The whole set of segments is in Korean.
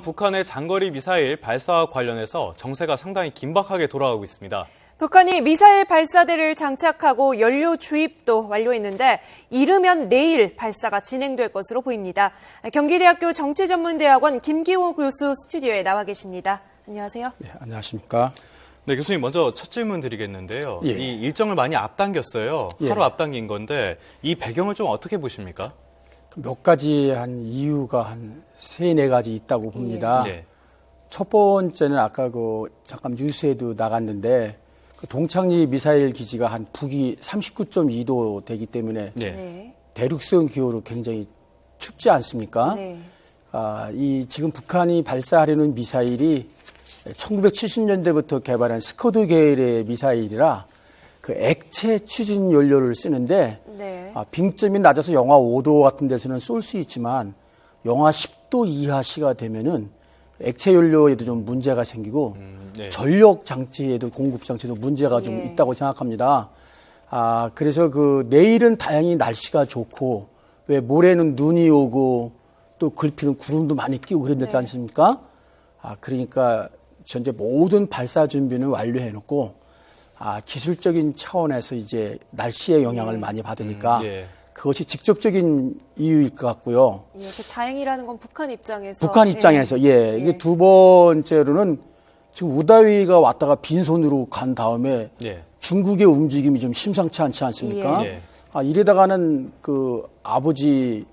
북한의 장거리 미사일 발사와 관련해서 정세가 상당히 긴박하게 돌아가고 있습니다. 북한이 미사일 발사대를 장착하고 연료 주입도 완료했는데 이르면 내일 발사가 진행될 것으로 보입니다. 경기대학교 정치전문대학원 김기호 교수 스튜디오에 나와 계십니다. 안녕하세요. 네, 안녕하십니까. 네, 교수님 먼저 첫 질문 드리겠는데요. 예. 이 일정을 많이 앞당겼어요. 예. 하루 앞당긴 건데 이 배경을 좀 어떻게 보십니까? 몇 가지 한 이유가 한 3-4가지 있다고 봅니다. 네. 첫 번째는 아까 잠깐 뉴스에도 나갔는데 동창리 미사일 기지가 한 북위 39.2도 되기 때문에 네. 대륙성 기후로 굉장히 춥지 않습니까? 네. 지금 북한이 발사하려는 미사일이 1970년대부터 개발한 스커드 계열의 미사일이라 그 액체 추진 연료를 쓰는데 네. 빙점이 낮아서 영하 5도 같은 데서는 쏠 수 있지만 영하 10도 이하시가 되면은 액체 연료에도 좀 문제가 생기고 네. 전력 장치에도 공급 장치에도 문제가 좀 예. 있다고 생각합니다. 그래서 내일은 다행히 날씨가 좋고 왜 모레는 눈이 오고 또 글피는 구름도 많이 끼고 그랬지 네. 않습니까? 그러니까 현재 모든 발사 준비는 완료해 놓고 기술적인 차원에서 이제 날씨의 영향을 많이 받으니까 예. 그것이 직접적인 이유일 것 같고요. 예, 다행이라는 건 북한 입장에서. 북한 입장에서 이게 두 번째로는 지금 우다위가 왔다가 빈손으로 간 다음에 예. 중국의 움직임이 좀 심상치 않지 않습니까? 예. 이래다가는 아버지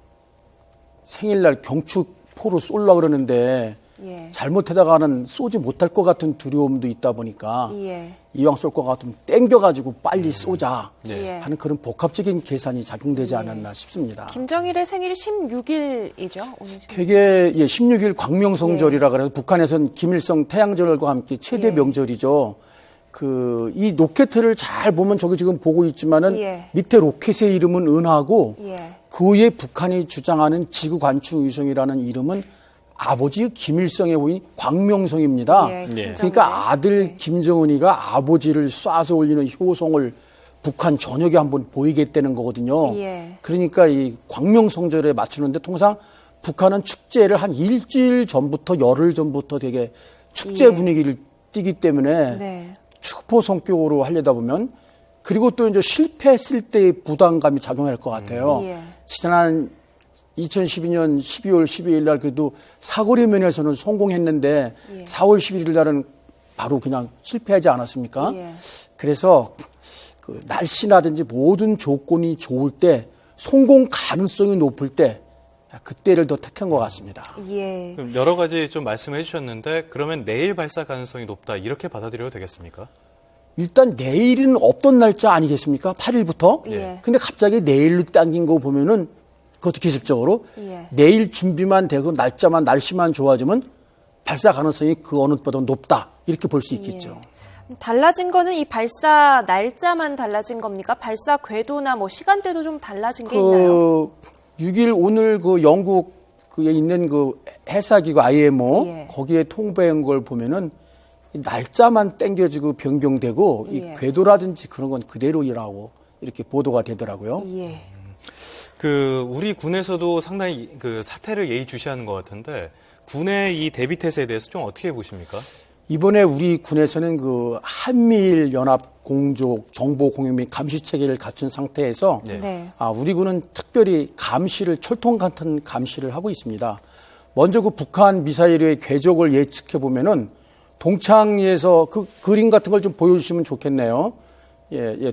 생일날 경축포로 쏠라 그러는데 예. 잘못하다가는 쏘지 못할 것 같은 두려움도 있다 보니까 예. 이왕 쏠 것 같으면 땡겨가지고 빨리 쏘자 예. 하는 그런 복합적인 계산이 작용되지 않았나 싶습니다. 김정일의 생일이 16일이죠. 오늘 되게 16일 광명성절이라 그래서 북한에서는 김일성 태양절과 함께 최대 예. 명절이죠. 이 로켓을 잘 보면 저기 지금 보고 있지만은 예. 밑에 로켓의 이름은 은하고 예. 그 위에 북한이 주장하는 지구 관측 위성이라는 이름은 아버지 김일성의 부인 광명성입니다. 예, 네. 그러니까 아들 김정은이가 아버지를 쏴서 올리는 효성을 북한 전역에 한번 보이겠다는 거거든요. 예. 그러니까 이 광명성절에 맞추는데 통상 북한은 축제를 한 일주일 전부터 열흘 전부터 되게 축제 예. 분위기를 띠기 때문에 네. 축포 성격으로 하려다 보면 그리고 또 이제 실패했을 때의 부담감이 작용할 것 같아요. 예. 지난 2012년 12월 12일 날 그래도 사거리 면에서는 성공했는데 예. 4월 11일 날은 바로 그냥 실패하지 않았습니까? 예. 그래서 날씨라든지 모든 조건이 좋을 때 성공 가능성이 높을 때 그때를 더 택한 것 같습니다. 예. 그럼 여러 가지 좀 말씀을 해주셨는데 그러면 내일 발사 가능성이 높다 이렇게 받아들여도 되겠습니까? 일단 내일은 없던 날짜 아니겠습니까? 8일부터. 예. 근데 갑자기 내일로 당긴 거 보면은 그것도 기습적으로 예. 내일 준비만 되고 날씨만 좋아지면 발사 가능성이 그 어느 때보다 높다 이렇게 볼 수 있겠죠. 달라진 거는 이 발사 날짜만 달라진 겁니까? 발사 궤도나 시간대도 좀 달라진 게 있나요? 6일 오늘 영국에 있는 해사기구 IMO 예. 거기에 통보한 걸 보면은 이 날짜만 땡겨지고 변경되고 예. 이 궤도라든지 그런 건 그대로라고 이렇게 보도가 되더라고요. 예. 우리 군에서도 상당히 사태를 예의주시하는 것 같은데 군의 이 대비 태세에 대해서 좀 어떻게 보십니까? 이번에 우리 군에서는 한미일 연합 공조 정보 공유 및 감시 체계를 갖춘 상태에서 네. 네. 우리 군은 특별히 철통 같은 감시를 하고 있습니다. 먼저 북한 미사일의 궤적을 예측해 보면은 동창리에서 그림 같은 걸 좀 보여주시면 좋겠네요.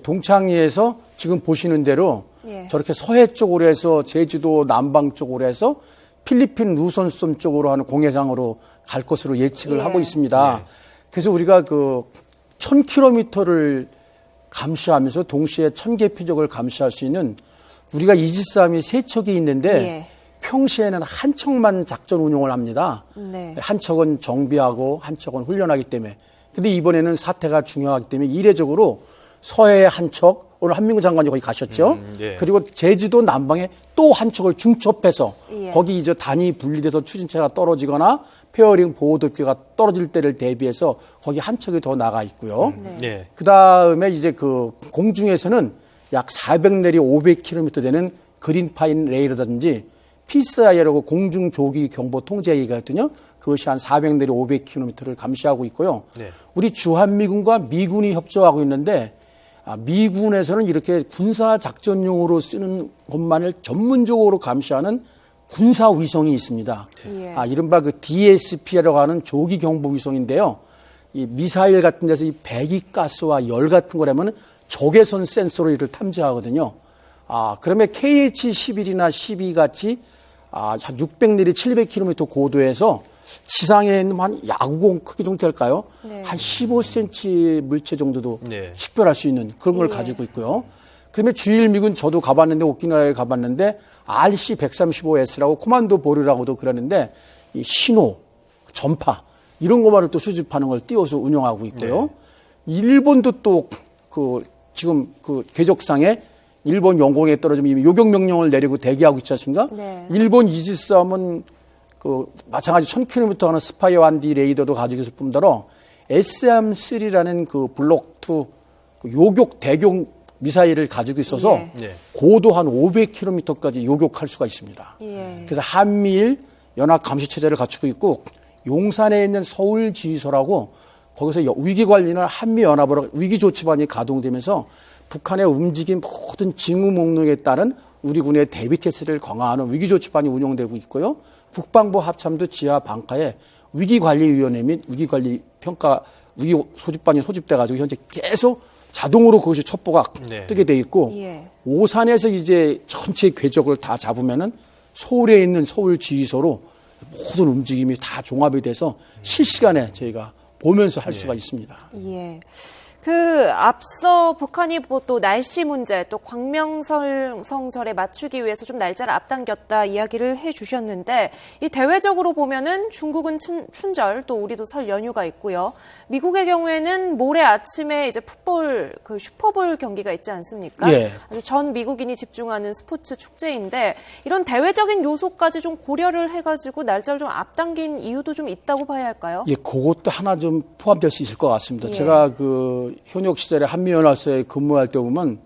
동창리에서 지금 보시는 대로 예. 저렇게 서해 쪽으로 해서 제주도 남방 쪽으로 해서 필리핀 루선섬 쪽으로 하는 공해상으로 갈 것으로 예측을 예. 하고 있습니다. 네. 그래서 우리가 1000km를 감시하면서 동시에 1000개 표적을 감시할 수 있는 우리가 이지스함이 3척이 있는데 예. 평시에는 한 척만 작전 운용을 합니다. 네. 한 척은 정비하고 한 척은 훈련하기 때문에. 근데 이번에는 사태가 중요하기 때문에 이례적으로 서해에 한 척, 오늘 한민구 장관이 거기 가셨죠. 예. 그리고 제주도 남방에 또 한 척을 중첩해서 예. 거기 이제 단이 분리돼서 추진체가 떨어지거나 페어링 보호도끼가 떨어질 때를 대비해서 거기 한 척이 더 나가 있고요. 예. 그 다음에 이제 공중에서는 약 400내리 500km 되는 그린파인 레이라든지 PSI라고 공중조기 경보 통제기가 있거든요. 그것이 한 400 내지 500km를 감시하고 있고요. 네. 우리 주한미군과 미군이 협조하고 있는데 미군에서는 이렇게 군사작전용으로 쓰는 것만을 전문적으로 감시하는 군사위성이 있습니다. 예. 이른바 그 DSP라고 하는 조기 경보 위성인데요. 이 미사일 같은 데서 이 배기가스와 열 같은 거라면 적외선 센서로 이를 탐지하거든요. 그러면 KH-11이나 12 같이 한 600 내지 700km 고도에서 지상에 있는 한 야구공 크기 정도 될까요? 네. 한 15cm 물체 정도도 네. 식별할 수 있는 그런 걸 예. 가지고 있고요. 그러면 주일 미군 저도 가봤는데 오키나와에 가봤는데 RC-135S라고 코만도 보류라고도 그러는데 이 신호, 전파 이런 것만을 또 수집하는 걸 띄워서 운영하고 있고요. 일본도 또 지금 궤적상에 일본 영공에 떨어지면 이미 요격 명령을 내리고 대기하고 있지 않습니까? 네. 일본 이지스함은 마찬가지 1000km 하는 스파이어 1D 레이더도 가지고 있을 뿐더러 SM-3라는 블록2 요격 대공 미사일을 가지고 있어서 네. 네. 고도 한 500km까지 요격할 수가 있습니다. 예. 그래서 한미일 연합 감시 체제를 갖추고 있고 용산에 있는 서울 지휘소라고 거기서 위기 관리는 한미 연합으로 위기 조치반이 가동되면서 북한의 움직임 모든 징후 목록에 따른 우리 군의 대비 태세를 강화하는 위기 조치반이 운영되고 있고요. 국방부 합참도 지하 방카에 위기관리위원회 및 위기관리평가 위기 소집반이 소집돼가지고 현재 계속 자동으로 그것이 첩보가 네. 뜨게 돼 있고 예. 오산에서 이제 전체 궤적을 다 잡으면은 서울에 있는 서울 지휘소로 모든 움직임이 다 종합이 돼서 실시간에 저희가 보면서 할 수가 있습니다. 예. 앞서 북한이 또 날씨 문제, 또 광명성절에 맞추기 위해서 좀 날짜를 앞당겼다 이야기를 해 주셨는데, 이 대외적으로 보면은 중국은 춘절, 또 우리도 설 연휴가 있고요. 미국의 경우에는 모레 아침에 이제 슈퍼볼 경기가 있지 않습니까? 예. 아주 전 미국인이 집중하는 스포츠 축제인데, 이런 대외적인 요소까지 좀 고려를 해가지고 날짜를 좀 앞당긴 이유도 좀 있다고 봐야 할까요? 예, 그것도 하나 좀 포함될 수 있을 것 같습니다. 예. 제가 현역 시절에 한미연합사에 근무할 때 보면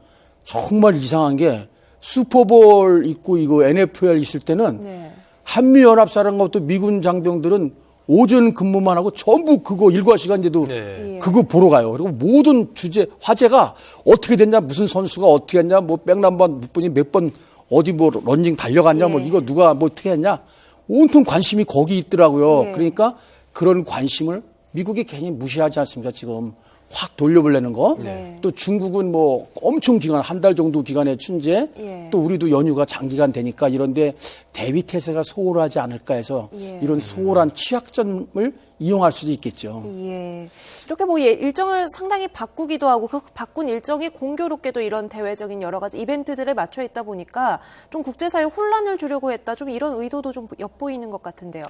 정말 이상한 게 슈퍼볼 있고 이거 NFL 있을 때는 네. 한미연합사라는 것도 미군 장병들은 오전 근무만 하고 전부 그거 일과 시간제도 네. 그거 보러 가요. 그리고 모든 화제가 어떻게 됐냐, 무슨 선수가 어떻게 했냐, 백넘버 몇 번이 몇 번 어디 런닝 달려갔냐, 예. 이거 누가 어떻게 했냐. 온통 관심이 거기 있더라고요. 예. 그러니까 그런 관심을 미국이 괜히 무시하지 않습니까, 지금. 확 돌려보려는 거. 네. 또 중국은 엄청 기간, 한 달 정도 기간의 춘제. 예. 또 우리도 연휴가 장기간 되니까 이런데 대비 태세가 소홀하지 않을까 해서 예. 이런 소홀한 취약점을 이용할 수도 있겠죠. 예. 이렇게 일정을 상당히 바꾸기도 하고 그 바꾼 일정이 공교롭게도 이런 대외적인 여러 가지 이벤트들에 맞춰 있다 보니까 좀 국제사회에 혼란을 주려고 했다. 좀 이런 의도도 좀 엿보이는 것 같은데요.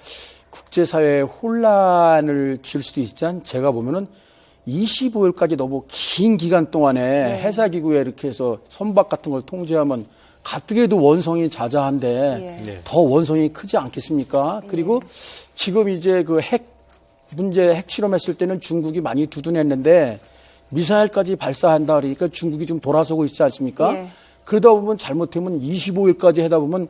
국제사회에 혼란을 줄 수도 있지만 제가 보면은 25일까지 너무 긴 기간 동안에 해사기구에 이렇게 해서 선박 같은 걸 통제하면 가뜩이도 원성이 자자한데 예. 더 원성이 크지 않겠습니까? 그리고 지금 이제 핵 실험했을 때는 중국이 많이 두둔했는데 미사일까지 발사한다 그러니까 중국이 좀 돌아서고 있지 않습니까? 예. 그러다 보면 잘못하면 25일까지 하다 보면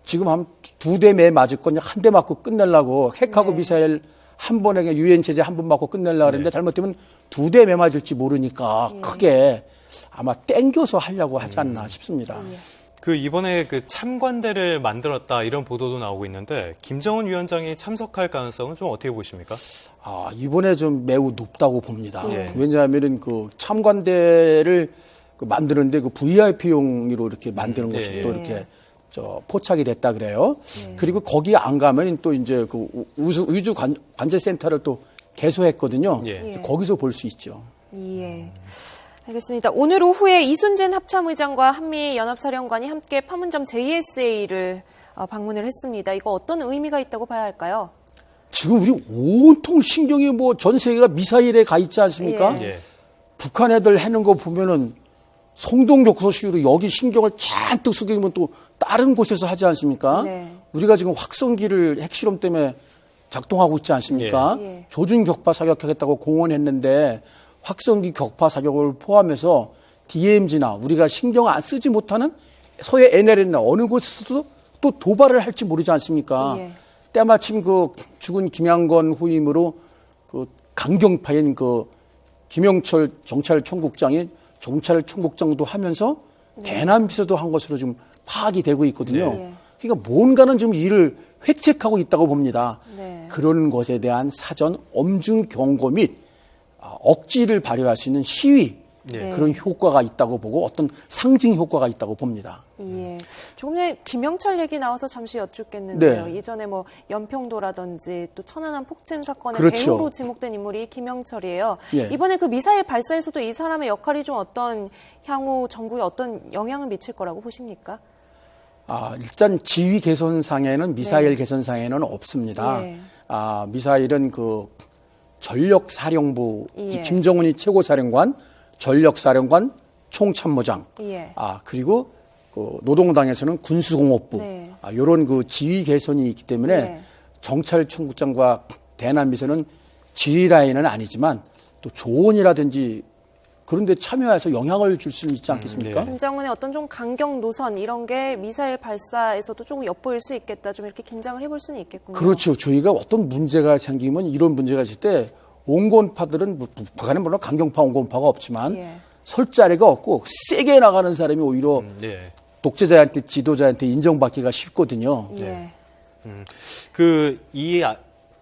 지금 한 2대 매 맞을 건 한 대 맞고 끝내려고 핵하고 네. 미사일 한 번에 유엔 체제 한 번 맞고 끝내려고 그랬는데 잘못되면 2대 매 맞을지 모르니까 크게 아마 땡겨서 하려고 하지 않나 싶습니다. 이번에 참관대를 만들었다 이런 보도도 나오고 있는데 김정은 위원장이 참석할 가능성은 좀 어떻게 보십니까? 이번에 좀 매우 높다고 봅니다. 예. 왜냐하면은 참관대를 만드는데 VIP용으로 이렇게 만드는 것이 예. 또 이렇게 포착이 됐다 그래요. 그리고 거기 안 가면 또 이제 우주 관제센터를 또 개소했거든요. 예. 거기서 볼 수 있죠. 예. 알겠습니다. 오늘 오후에 이순신 합참의장과 한미연합사령관이 함께 판문점 JSA를 방문을 했습니다. 이거 어떤 의미가 있다고 봐야 할까요? 지금 우리 온통 신경이 전 세계가 미사일에 가 있지 않습니까? 예. 예. 북한 애들 해는 거 보면은 성동격소식으로 여기 신경을 잔뜩 쓰기면 또 다른 곳에서 하지 않습니까? 네. 우리가 지금 확성기를 핵실험 때문에 작동하고 있지 않습니까? 예. 조준 격파 사격하겠다고 공언했는데 확성기 격파 사격을 포함해서 DMZ나 우리가 신경 안 쓰지 못하는 서해 NLL이나 어느 곳에서도 또 도발을 할지 모르지 않습니까? 예. 때마침 그 죽은 김양건 후임으로 그 강경파인 그 김영철 경찰총국장이 경찰총국장도 하면서 대남 비서도 한 것으로 지금 파악이 되고 있거든요. 네. 그러니까 뭔가는 좀 일을 획책하고 있다고 봅니다. 네. 그런 것에 대한 사전 엄중 경고 및 억지를 발휘할 수 있는 시위 네. 그런 효과가 있다고 보고 어떤 상징 효과가 있다고 봅니다. 예. 조금 전에 김영철 얘기 나와서 잠시 여쭙겠는데요. 네. 이전에 뭐 연평도라든지 또 천안함 폭침 사건의 그렇죠. 배우로 지목된 인물이 김영철이에요. 예. 이번에 그 미사일 발사에서도 이 사람의 역할이 좀 어떤 향후 정부에 어떤 영향을 미칠 거라고 보십니까? 일단 지휘 개선상에는 미사일 네. 개선상에는 없습니다. 예. 미사일은 그 전력사령부 예. 김정은이 최고사령관, 전력사령관, 총참모장, 예. 그리고 그 노동당에서는 군수공업부, 네. 이런 그 지휘 개선이 있기 때문에 예. 정찰총국장과 대남비서는 지휘 라인은 아니지만 또 조언이라든지 그런 데 참여해서 영향을 줄 수는 있지 않겠습니까? 네. 김정은의 어떤 좀 강경 노선 이런 게 미사일 발사에서도 조금 엿보일 수 있겠다. 좀 이렇게 긴장을 해볼 수는 있겠군요. 그렇죠. 저희가 어떤 문제가 생기면 이런 문제가 있을 때 온건파들은 북한에 물론 강경파 온건파가 없지만 예. 설 자리가 없고 세게 나가는 사람이 오히려 네. 독재자한테 지도자한테 인정받기가 쉽거든요. 예. 그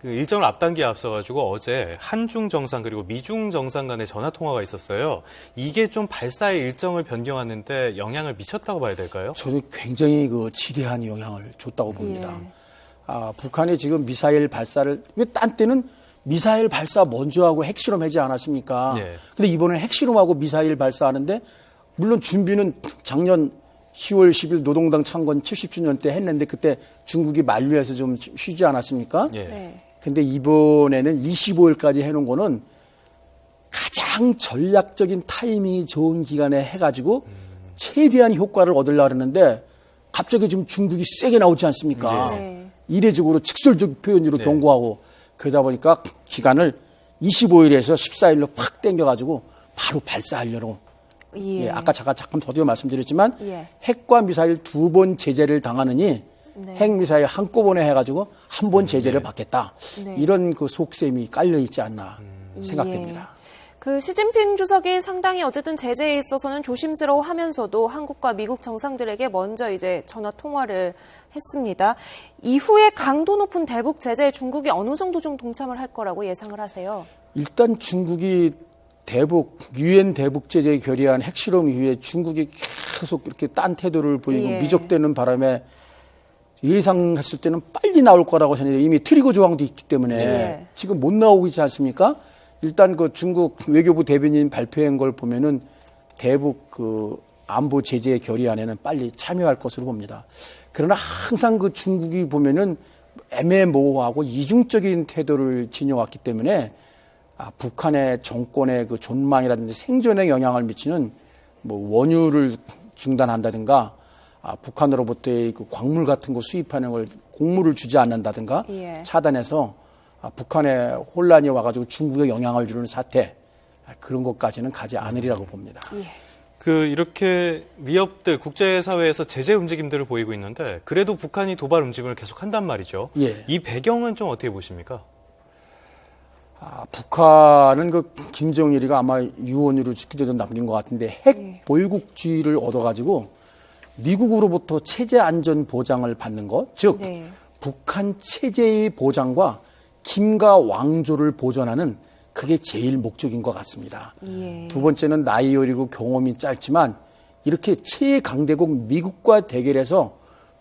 일정을 앞당기에 앞서가지고 어제 한중 정상 그리고 미중 정상 간의 전화 통화가 있었어요. 이게 좀 발사의 일정을 변경하는데 영향을 미쳤다고 봐야 될까요? 저는 굉장히 그 지대한 영향을 줬다고 봅니다. 예. 북한이 지금 미사일 발사를 왜 딴 때는 미사일 발사 먼저 하고 핵실험 하지 않았습니까? 네. 근데 이번에 핵실험하고 미사일 발사하는데 물론 준비는 작년 10월 10일 노동당 창건 70주년 때 했는데 그때 중국이 만류해서 좀 쉬지 않았습니까? 예. 네. 근데 이번에는 25일까지 해놓은 거는 가장 전략적인 타이밍이 좋은 기간에 해가지고 최대한 효과를 얻으려고 하는데 갑자기 지금 중국이 세게 나오지 않습니까? 네. 이례적으로 직설적 표현으로 네. 경고하고 그러다 보니까 기간을 25일에서 14일로 팍 당겨가지고 바로 발사하려고. 예. 아까 잠깐 더디어 말씀드렸지만 예. 핵과 미사일 두 번 제재를 당하느니 네. 핵미사일 한꺼번에 해가지고 한 번 제재를 받겠다. 네. 이런 그 속셈이 깔려 있지 않나 생각됩니다. 그 시진핑 주석이 상당히 어쨌든 제재에 있어서는 조심스러워하면서도 한국과 미국 정상들에게 먼저 이제 전화 통화를 했습니다. 이후에 강도 높은 대북 제재에 중국이 어느 정도 좀 동참을 할 거라고 예상을 하세요? 일단 중국이 유엔 대북 제재 결의안 핵실험 이후에 중국이 계속 이렇게 딴 태도를 보이고 예. 미적대는 바람에 예상했을 때는 빨리 나올 거라고 생각해요. 이미 트리거 조항도 있기 때문에 예. 지금 못 나오고 있지 않습니까? 일단 그 중국 외교부 대변인 발표한 걸 보면은 대북 그 안보 제재 결의안에는 빨리 참여할 것으로 봅니다. 그러나 항상 그 중국이 보면은 애매모호하고 이중적인 태도를 지녀왔기 때문에 북한의 정권의 그 존망이라든지 생존에 영향을 미치는 뭐 원유를 중단한다든가 북한으로부터의 그 광물 같은 거 수입하는 걸 공물을 주지 않는다든가 예. 차단해서 북한에 혼란이 와가지고 중국에 영향을 주는 사태 그런 것까지는 가지 않으리라고 봅니다. 예. 이렇게 위협들 국제사회에서 제재 움직임들을 보이고 있는데 그래도 북한이 도발 움직임을 계속 한단 말이죠. 예. 이 배경은 좀 어떻게 보십니까? 북한은 그 김정일이가 아마 유언으로 직기적으로 남긴 것 같은데 핵 보유국주의를 얻어가지고 미국으로부터 체제 안전 보장을 받는 것, 즉 네. 북한 체제의 보장과 김가 왕조를 보존하는 그게 제일 목적인 것 같습니다. 예. 두 번째는 나이 어리고 경험이 짧지만 이렇게 최강대국 미국과 대결해서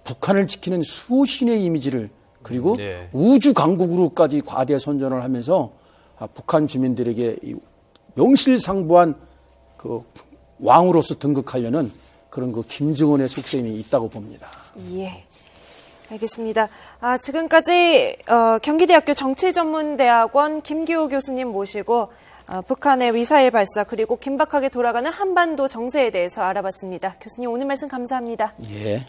북한을 지키는 수호신의 이미지를 그리고 네. 우주 강국으로까지 과대 선전을 하면서 북한 주민들에게 명실상부한 그 왕으로서 등극하려는 그런 그 김정은의 속셈이 있다고 봅니다. 예. 알겠습니다. 지금까지 경기대학교 정치전문대학원 김기호 교수님 모시고 북한의 미사일 발사 그리고 긴박하게 돌아가는 한반도 정세에 대해서 알아봤습니다. 교수님 오늘 말씀 감사합니다. 예.